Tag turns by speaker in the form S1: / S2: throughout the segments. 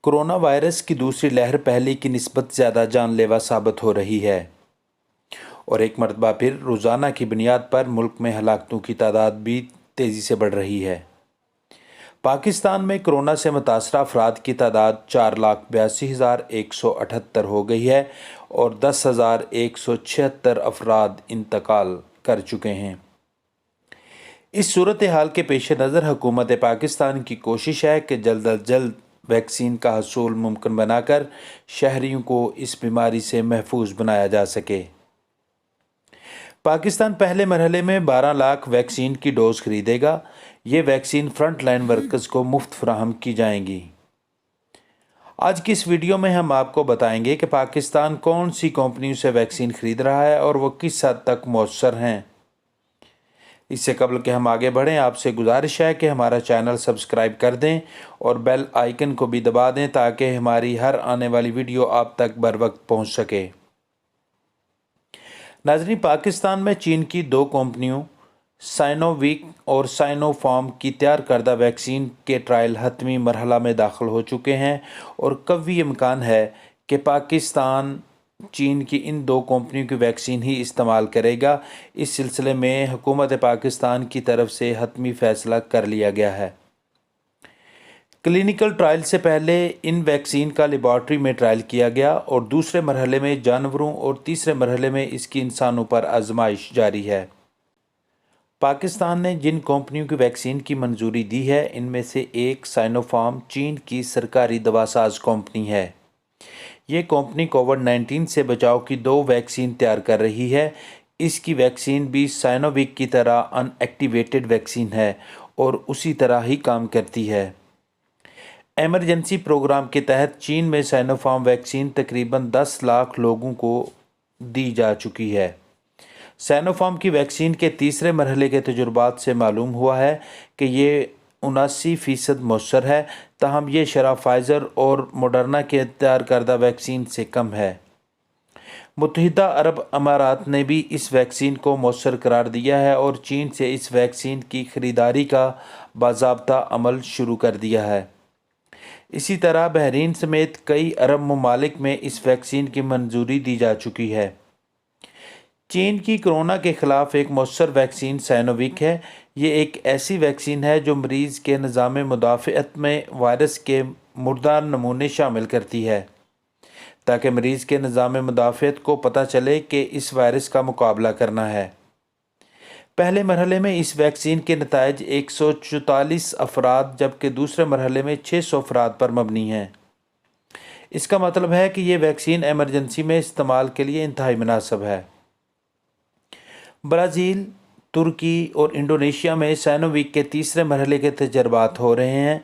S1: Corona virus کی دوسری لہر پہلے کی نسبت زیادہ جان لیوا ثابت ہو رہی ہے اور ایک مرتبہ پھر روزانہ کی بنیاد پر ملک میں ہلاکتوں کی تعداد بھی تیزی سے بڑھ رہی ہے۔ پاکستان میں کورونا سے متاثرہ افراد کی تعداد 4,82,178 ہو گئی ہے اور 10,176 افراد انتقال کر چکے ہیں۔ اس صورتحال کے پیش نظر حکومت پاکستان کی کوشش ہے کہ جلد از جلد ویکسین کا حصول ممکن بنا کر شہریوں کو اس بیماری سے محفوظ بنایا جا سکے۔ پاکستان پہلے مرحلے میں 12 لاکھ ویکسین کی ڈوز خریدے گا۔ یہ ویکسین فرنٹ لائن ورکرز کو مفت فراہم کی جائیں گی۔ آج کی اس ویڈیو میں ہم آپ کو بتائیں گے کہ پاکستان کون سی کمپنیوں سے ویکسین خرید رہا ہے اور وہ کس حد تک مؤثر ہیں۔ اس سے قبل کہ ہم آگے بڑھیں، آپ سے گزارش ہے کہ ہمارا چینل سبسکرائب کر دیں اور بیل آئیکن کو بھی دبا دیں تاکہ ہماری ہر آنے والی ویڈیو آپ تک بر وقت پہنچ سکے۔ ناظرین، پاکستان میں چین کی 2 کمپنیوں سائنو ویک اور سائنو فارم کی تیار کردہ ویکسین کے ٹرائل حتمی مرحلہ میں داخل ہو چکے ہیں اور قوی امکان ہے کہ پاکستان چین کی ان 2 کمپنیوں کی ویکسین ہی استعمال کرے گا۔ اس سلسلے میں حکومت پاکستان کی طرف سے حتمی فیصلہ کر لیا گیا ہے۔ کلینیکل ٹرائل سے پہلے ان ویکسین کا لیبارٹری میں ٹرائل کیا گیا اور دوسرے مرحلے میں جانوروں اور تیسرے مرحلے میں اس کی انسانوں پر آزمائش جاری ہے۔ پاکستان نے جن کمپنیوں کی ویکسین کی منظوری دی ہے ان میں سے ایک سائنو فارم چین کی سرکاری دواساز کمپنی ہے۔ یہ کمپنی کووڈ-19 سے بچاؤ کی 2 ویکسین تیار کر رہی ہے۔ اس کی ویکسین بھی سائنو ویک کی طرح ان ایکٹیویٹڈ ویکسین ہے اور اسی طرح ہی کام کرتی ہے۔ ایمرجنسی پروگرام کے تحت چین میں سائنو فارم ویکسین تقریباً 10 لاکھ لوگوں کو دی جا چکی ہے۔ سائنو فارم کی ویکسین کے تیسرے مرحلے کے تجربات سے معلوم ہوا ہے کہ یہ 79% مؤثر ہے، تاہم یہ شرح فائزر اور موڈرنا کے تیار کردہ ویکسین سے کم ہے۔ متحدہ عرب امارات نے بھی اس ویکسین کو مؤثر قرار دیا ہے اور چین سے اس ویکسین کی خریداری کا باضابطہ عمل شروع کر دیا ہے۔ اسی طرح بحرین سمیت کئی عرب ممالک میں اس ویکسین کی منظوری دی جا چکی ہے۔ چین کی کورونا کے خلاف ایک مؤثر ویکسین سائنو ویک ہے۔ یہ ایک ایسی ویکسین ہے جو مریض کے نظام مدافعت میں وائرس کے مردار نمونے شامل کرتی ہے تاکہ مریض کے نظام مدافعت کو پتہ چلے کہ اس وائرس کا مقابلہ کرنا ہے۔ پہلے مرحلے میں اس ویکسین کے نتائج 144 افراد جبکہ دوسرے مرحلے میں 600 افراد پر مبنی ہیں۔ اس کا مطلب ہے کہ یہ ویکسین ایمرجنسی میں استعمال کے لیے انتہائی مناسب ہے۔ برازیل، ترکی اور انڈونیشیا میں سائنو ویک کے تیسرے مرحلے کے تجربات ہو رہے ہیں۔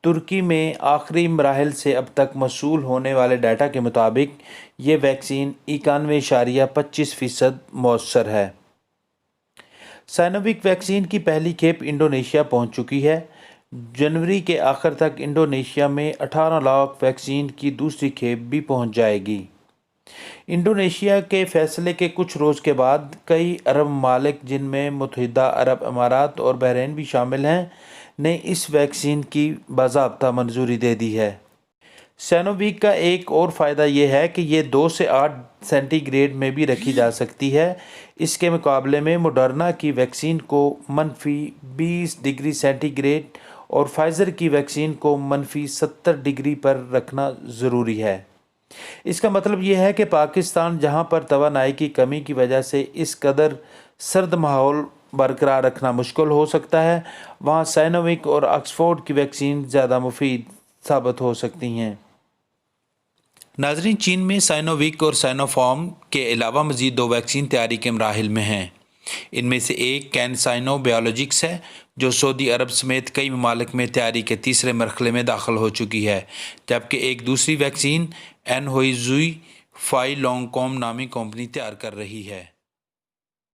S1: ترکی میں آخری مراحل سے اب تک موصول ہونے والے ڈیٹا کے مطابق یہ ویکسین 91.25% مؤثر ہے۔ سائنو ویک ویکسین کی پہلی کھیپ انڈونیشیا پہنچ چکی ہے۔ جنوری کے آخر تک انڈونیشیا میں 18 لاکھ ویکسین کی دوسری کھیپ بھی پہنچ جائے گی۔ انڈونیشیا کے فیصلے کے کچھ روز کے بعد کئی عرب ممالک جن میں متحدہ عرب امارات اور بحرین بھی شامل ہیں نے اس ویکسین کی باضابطہ منظوری دے دی ہے۔ سائنو ویک کا ایک اور فائدہ یہ ہے کہ یہ 2 سے 8 سینٹی گریڈ میں بھی رکھی جا سکتی ہے۔ اس کے مقابلے میں موڈرنا کی ویکسین کو -20 ڈگری سینٹی گریڈ اور فائزر کی ویکسین کو -70 ڈگری پر رکھنا ضروری ہے۔ اس کا مطلب یہ ہے کہ پاکستان جہاں پر توانائی کی کمی کی وجہ سے اس قدر سرد ماحول برقرار رکھنا مشکل ہو سکتا ہے، وہاں سائنو ویک اور آکسفورڈ کی ویکسین زیادہ مفید ثابت ہو سکتی ہیں۔ ناظرین، چین میں سائنو ویک اور سائنو فارم کے علاوہ مزید 2 ویکسین تیاری کے مراحل میں ہیں۔ ان میں سے ایک کینسائنو بایولوجکس ہے جو سعودی عرب سمیت کئی ممالک میں تیاری کے تیسرے مرحلے میں داخل ہو چکی ہے، جبکہ ایک دوسری ویکسین انہوئزوئی فائی لانگ کوم نامی کمپنی تیار کر رہی ہے۔